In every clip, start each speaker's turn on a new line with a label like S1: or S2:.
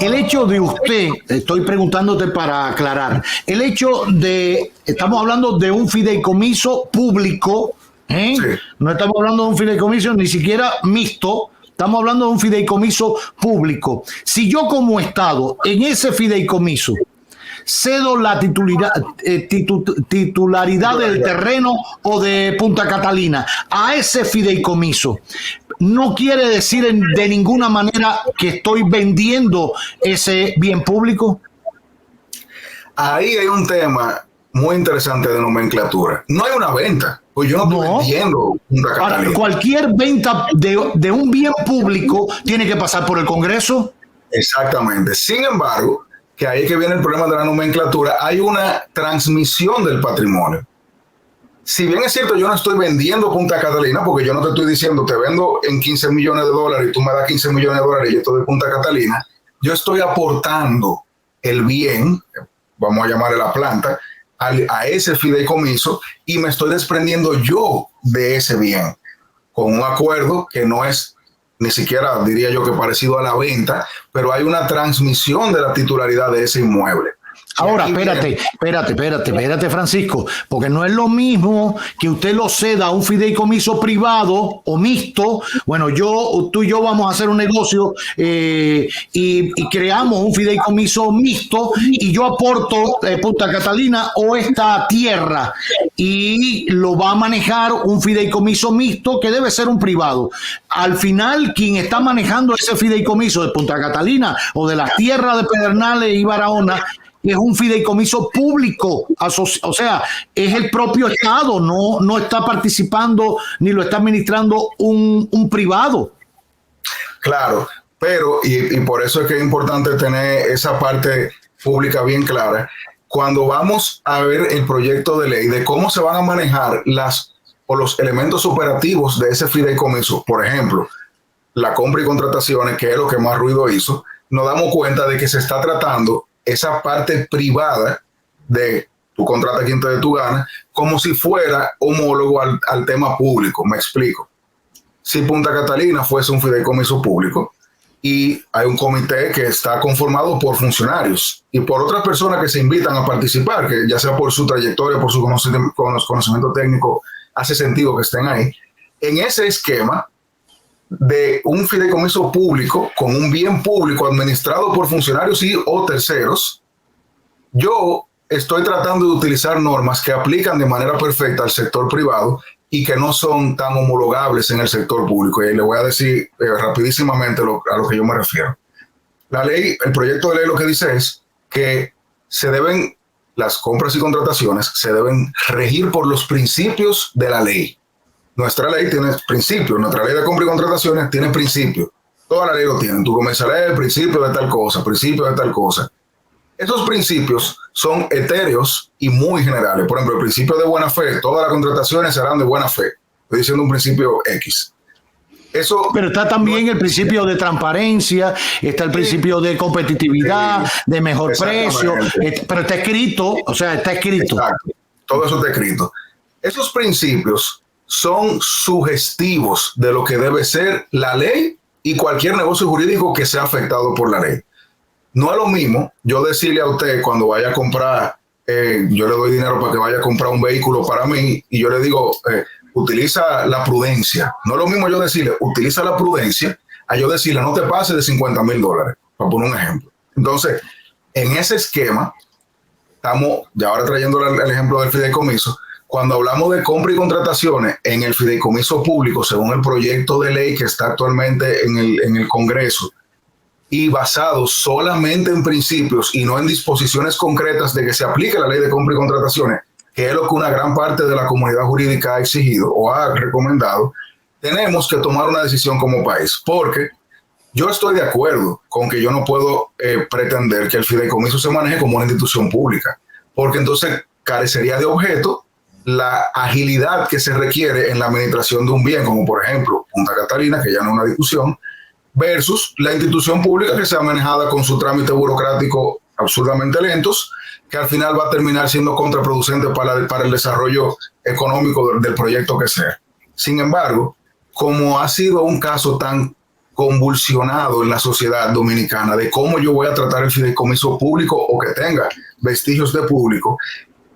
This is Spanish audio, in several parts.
S1: El hecho de usted, estoy preguntándote para aclarar, el hecho de, estamos hablando de un fideicomiso público, ¿eh?
S2: Sí.
S1: No estamos hablando de un fideicomiso ni siquiera mixto, estamos hablando de un fideicomiso público. Si yo como Estado en ese fideicomiso cedo la titularidad del terreno o de Punta Catalina a ese fideicomiso, no quiere decir de ninguna manera que estoy vendiendo ese bien público.
S2: Ahí hay un tema muy interesante de nomenclatura. No hay una venta, pues yo no estoy vendiendo Punta Catalina.
S1: Ahora, cualquier venta de un bien público tiene que pasar por el Congreso.
S2: Exactamente. Sin embargo, que ahí es que viene el problema de la nomenclatura, hay una transmisión del patrimonio. Si bien es cierto, yo no estoy vendiendo Punta Catalina, porque yo no te estoy diciendo, te vendo en 15 millones de dólares y tú me das 15 millones de dólares y yo te doy Punta Catalina, yo estoy aportando el bien, vamos a llamarle la planta, a ese fideicomiso y me estoy desprendiendo yo de ese bien, con un acuerdo que no es ni siquiera, diría yo, que parecido a la venta, pero hay una transmisión de la titularidad de ese inmueble.
S1: Ahora, espérate, Francisco, porque no es lo mismo que usted lo ceda a un fideicomiso privado o mixto. Bueno, tú y yo vamos a hacer un negocio y creamos un fideicomiso mixto y yo aporto Punta Catalina o esta tierra y lo va a manejar un fideicomiso mixto que debe ser un privado. Al final, quien está manejando ese fideicomiso de Punta Catalina o de las tierras de Pedernales y Barahona es un fideicomiso público, o sea, es el propio Estado, no está participando ni lo está administrando un privado.
S2: Claro, pero, y por eso es que es importante tener esa parte pública bien clara, cuando vamos a ver el proyecto de ley de cómo se van a manejar los elementos operativos de ese fideicomiso, por ejemplo, la compra y contrataciones, que es lo que más ruido hizo, nos damos cuenta de que se está tratando esa parte privada de tu contrata quien te dé tu gana, como si fuera homólogo al tema público. Me explico. Si Punta Catalina fuese un fideicomiso público y hay un comité que está conformado por funcionarios y por otras personas que se invitan a participar, que ya sea por su trayectoria, por su conocimiento técnico, hace sentido que estén ahí. En ese esquema de un fideicomiso público con un bien público administrado por funcionarios y o terceros, yo estoy tratando de utilizar normas que aplican de manera perfecta al sector privado y que no son tan homologables en el sector público. Y le voy a decir rapidísimamente a lo que yo me refiero. La ley, el proyecto de ley lo que dice es que las compras y contrataciones se deben regir por los principios de la ley. Nuestra ley tiene principios, nuestra ley de compra y contrataciones tiene principios. Toda la ley lo tiene. Tú comienzas a leer principios de tal cosa, principios de tal cosa. Esos principios son etéreos y muy generales. Por ejemplo, el principio de buena fe, todas las contrataciones serán de buena fe. Estoy diciendo un principio X.
S1: Pero está también el principio de transparencia, está el principio de competitividad, de mejor precio, pero está escrito, o sea, está escrito.
S2: Exacto. Todo eso está escrito. Esos principios son sugestivos de lo que debe ser la ley y cualquier negocio jurídico que sea afectado por la ley. No es lo mismo yo decirle a usted cuando vaya a comprar, yo le doy dinero para que vaya a comprar un vehículo para mí y yo le digo, utiliza la prudencia. No es lo mismo yo decirle, utiliza la prudencia, a yo decirle, no te pases de $50,000, para poner un ejemplo. Entonces, en ese esquema, estamos ya ahora trayendo el ejemplo del fideicomiso. Cuando hablamos de compra y contrataciones en el fideicomiso público, según el proyecto de ley que está actualmente en el Congreso, y basado solamente en principios y no en disposiciones concretas de que se aplique la ley de compra y contrataciones, que es lo que una gran parte de la comunidad jurídica ha exigido o ha recomendado, tenemos que tomar una decisión como país, porque yo estoy de acuerdo con que yo no puedo pretender que el fideicomiso se maneje como una institución pública, porque entonces carecería de objeto la agilidad que se requiere en la administración de un bien, como por ejemplo Punta Catalina, que ya no es una discusión, versus la institución pública que sea manejada con su trámite burocrático absurdamente lentos, que al final va a terminar siendo contraproducente para el desarrollo económico del proyecto que sea. Sin embargo, como ha sido un caso tan convulsionado en la sociedad dominicana de cómo yo voy a tratar el fideicomiso público o que tenga vestigios de público.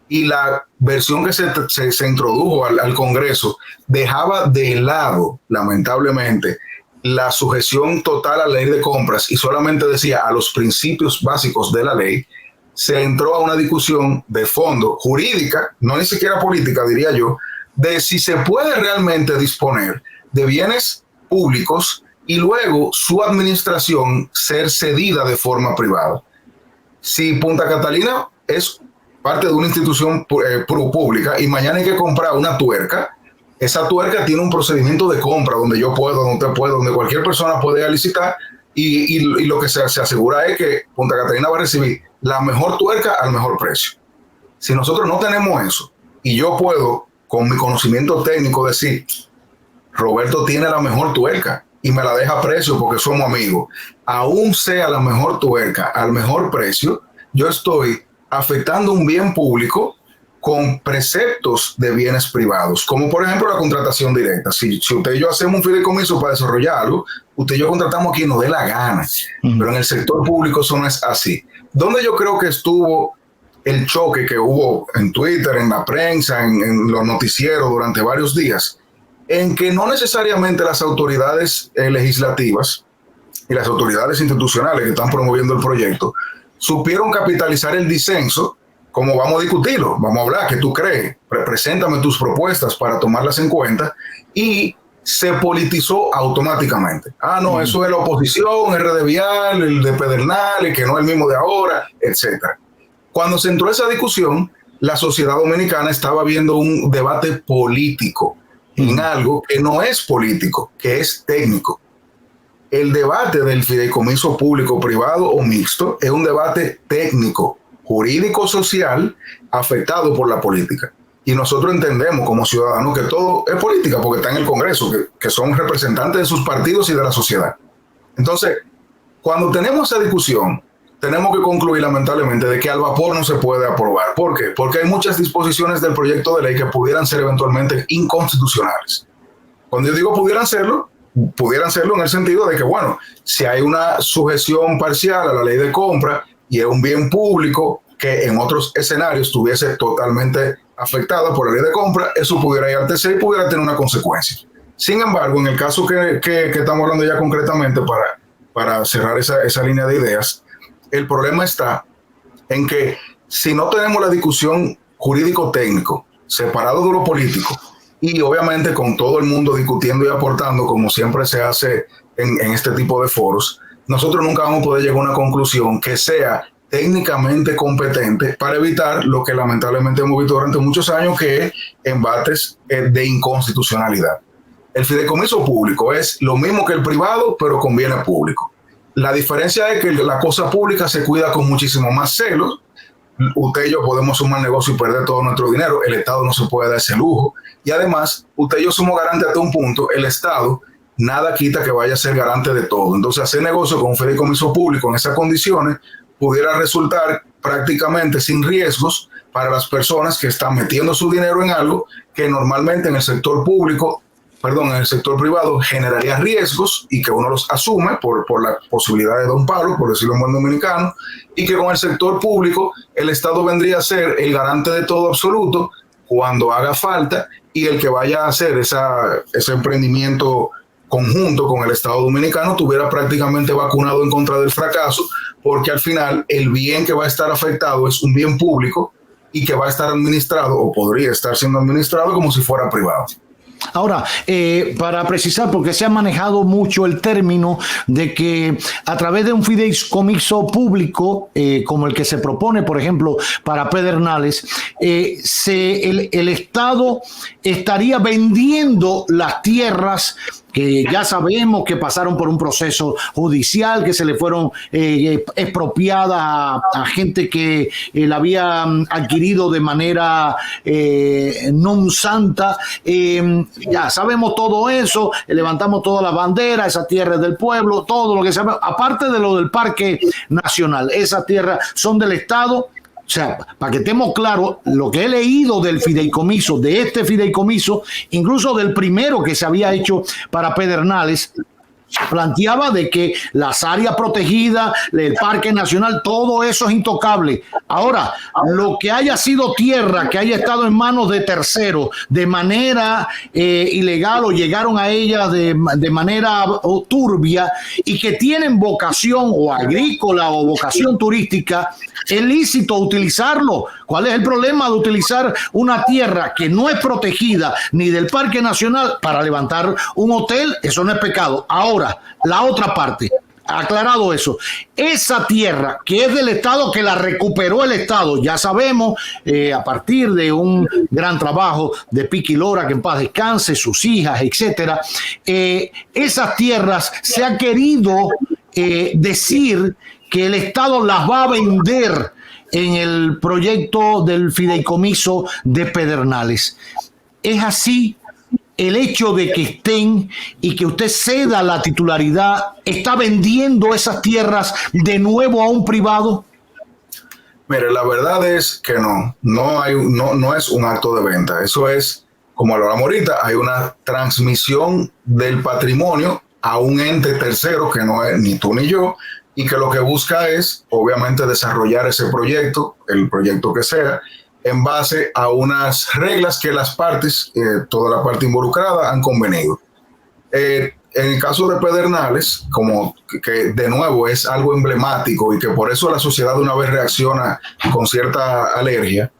S2: Y la versión que se introdujo al Congreso dejaba de lado, lamentablemente, la sujeción total a la ley de compras y solamente decía a los principios básicos de la ley. Se entró a una discusión de fondo jurídica, no ni siquiera política, diría yo, de si se puede realmente disponer de bienes públicos y luego su administración ser cedida de forma privada. Si Punta Catalina es parte de una institución pública y mañana hay que comprar una tuerca, esa tuerca tiene un procedimiento de compra donde yo puedo, donde usted puede, donde cualquier persona puede ir a licitar y lo que se asegura es que Punta Catalina va a recibir la mejor tuerca al mejor precio. Si nosotros no tenemos eso y yo puedo con mi conocimiento técnico decir Roberto tiene la mejor tuerca y me la deja a precio porque somos amigos, aún sea la mejor tuerca al mejor precio, yo estoy afectando un bien público con preceptos de bienes privados, como por ejemplo la contratación directa. Si usted y yo hacemos un fideicomiso para desarrollar algo, usted y yo contratamos a quien nos dé la gana, pero en el sector público eso no es así. Donde yo creo que estuvo el choque que hubo en Twitter, en la prensa, en los noticieros durante varios días, en que no necesariamente las autoridades legislativas y las autoridades institucionales que están promoviendo el proyecto supieron capitalizar el disenso, como vamos a discutirlo, vamos a hablar, ¿qué tú crees? Preséntame tus propuestas para tomarlas en cuenta, y se politizó automáticamente. Ah, no, eso es la oposición, RD Vial, el de Pedernales, que no es el mismo de ahora, etc. Cuando se entró esa discusión, la sociedad dominicana estaba viendo un debate político en algo que no es político, que es técnico. El debate del fideicomiso público, privado o mixto es un debate técnico, jurídico, social, afectado por la política. Y nosotros entendemos como ciudadanos que todo es política porque está en el Congreso, que son representantes de sus partidos y de la sociedad. Entonces, cuando tenemos esa discusión, tenemos que concluir lamentablemente de que al vapor no se puede aprobar. ¿Por qué? Porque hay muchas disposiciones del proyecto de ley que pudieran ser eventualmente inconstitucionales. Cuando yo digo pudieran serlo en el sentido de que, bueno, si hay una sujeción parcial a la ley de compra y es un bien público que en otros escenarios estuviese totalmente afectada por la ley de compra, eso pudiera ir al TC y pudiera tener una consecuencia. Sin embargo, en el caso que estamos hablando ya concretamente para cerrar esa línea de ideas, el problema está en que si no tenemos la discusión jurídico-técnico separado de lo político y obviamente con todo el mundo discutiendo y aportando como siempre se hace en este tipo de foros, nosotros nunca vamos a poder llegar a una conclusión que sea técnicamente competente para evitar lo que lamentablemente hemos visto durante muchos años, que es embates de inconstitucionalidad. El fideicomiso público es lo mismo que el privado, pero con bienes públicos. La diferencia es que la cosa pública se cuida con muchísimo más celo. Usted y yo podemos sumar negocio y perder todo nuestro dinero. El Estado no se puede dar ese lujo. Y además, usted y yo somos garantes hasta un punto. El Estado nada quita que vaya a ser garante de todo. Entonces, hacer negocio con un fideicomiso público en esas condiciones pudiera resultar prácticamente sin riesgos para las personas que están metiendo su dinero en algo que normalmente en el sector privado generaría riesgos y que uno los asume por la posibilidad de dar un palo, por decirlo en buen dominicano, y que con el sector público el Estado vendría a ser el garante de todo absoluto cuando haga falta, y el que vaya a hacer ese emprendimiento conjunto con el Estado dominicano tuviera prácticamente vacunado en contra del fracaso, porque al final el bien que va a estar afectado es un bien público y que va a estar administrado o podría estar siendo administrado como si fuera privado.
S1: Ahora, para precisar, porque se ha manejado mucho el término de que a través de un fideicomiso público, como el que se propone, por ejemplo, para Pedernales, el Estado estaría vendiendo las tierras que ya sabemos que pasaron por un proceso judicial, que se le fueron expropiadas a gente que la había adquirido de manera non santa. Ya sabemos todo eso, levantamos toda la bandera, esa tierra es del pueblo, todo lo que sabemos, aparte de lo del Parque Nacional, esas tierras son del Estado. O sea, para que estemos claros, lo que he leído del fideicomiso, de este fideicomiso, incluso del primero que se había hecho para Pedernales, planteaba de que las áreas protegidas, el Parque Nacional, todo eso es intocable. Ahora, lo que haya sido tierra, que haya estado en manos de terceros de manera ilegal o llegaron a ella de manera turbia y que tienen vocación o agrícola o vocación turística, es lícito utilizarlo. ¿Cuál es el problema de utilizar una tierra que no es protegida ni del Parque Nacional para levantar un hotel? Eso no es pecado. Ahora, la otra parte, aclarado eso, esa tierra que es del Estado, que la recuperó el Estado, ya sabemos, a partir de un gran trabajo de Piqui Lora, que en paz descanse, sus hijas, etcétera, esas tierras se ha querido decir que el Estado las va a vender en el proyecto del fideicomiso de Pedernales. ¿Es así? El hecho de que estén y que usted ceda la titularidad, ¿está vendiendo esas tierras de nuevo a un privado?
S2: Mire, la verdad es que no es un acto de venta. Eso es, como lo hablamos ahorita, hay una transmisión del patrimonio a un ente tercero que no es ni tú ni yo, y que lo que busca es, obviamente, desarrollar ese proyecto, el proyecto que sea, en base a unas reglas que las partes, toda la parte involucrada, han convenido. En el caso de Pedernales, como que de nuevo es algo emblemático y que por eso la sociedad de una vez reacciona con cierta alergia,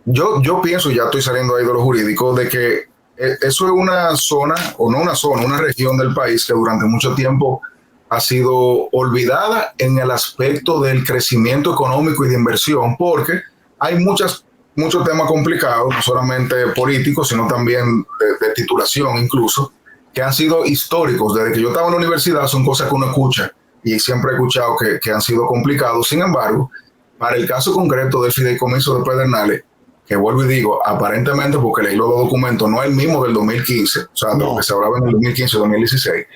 S2: yo pienso, ya estoy saliendo ahí de lo jurídico, de que eso es una zona, o no una zona, una región del país que durante mucho tiempo ha sido olvidada en el aspecto del crecimiento económico y de inversión, porque hay muchos temas complicados, no solamente políticos, sino también de titulación incluso, que han sido históricos. Desde que yo estaba en la universidad son cosas que uno escucha y siempre he escuchado que han sido complicados. Sin embargo, para el caso concreto del fideicomiso de Pedernales, que vuelvo y digo, aparentemente, porque leí los documentos, no es el mismo del 2015, o sea, de lo que se hablaba en el 2015 o 2016,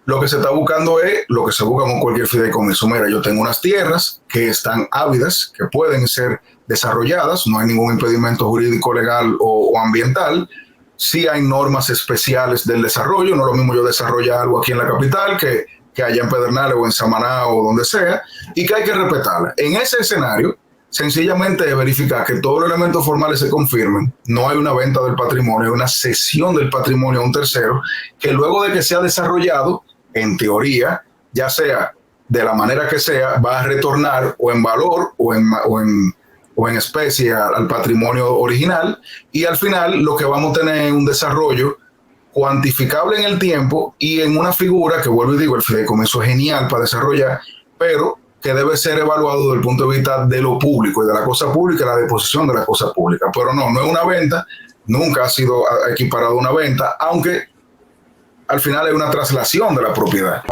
S2: lo que se está buscando es lo que se busca con cualquier fideicomiso. Mira, yo tengo unas tierras que están ávidas, que pueden ser desarrolladas, no hay ningún impedimento jurídico, legal o ambiental. Sí hay normas especiales del desarrollo, no es lo mismo yo desarrollar algo aquí en la capital que allá en Pedernales o en Samaná o donde sea, y que hay que respetarla. En ese escenario, sencillamente verificar que todos los elementos formales se confirmen, no hay una venta del patrimonio, hay una cesión del patrimonio a un tercero, que luego de que sea desarrollado, en teoría, ya sea de la manera que sea, va a retornar o en valor o en especie al patrimonio original, y al final lo que vamos a tener es un desarrollo cuantificable en el tiempo y en una figura que, vuelvo y digo, el fideicomiso es genial para desarrollar, pero que debe ser evaluado desde el punto de vista de lo público y de la cosa pública y la disposición de la cosa pública. Pero no es una venta, nunca ha sido equiparado a una venta, aunque al final es una traslación de la propiedad.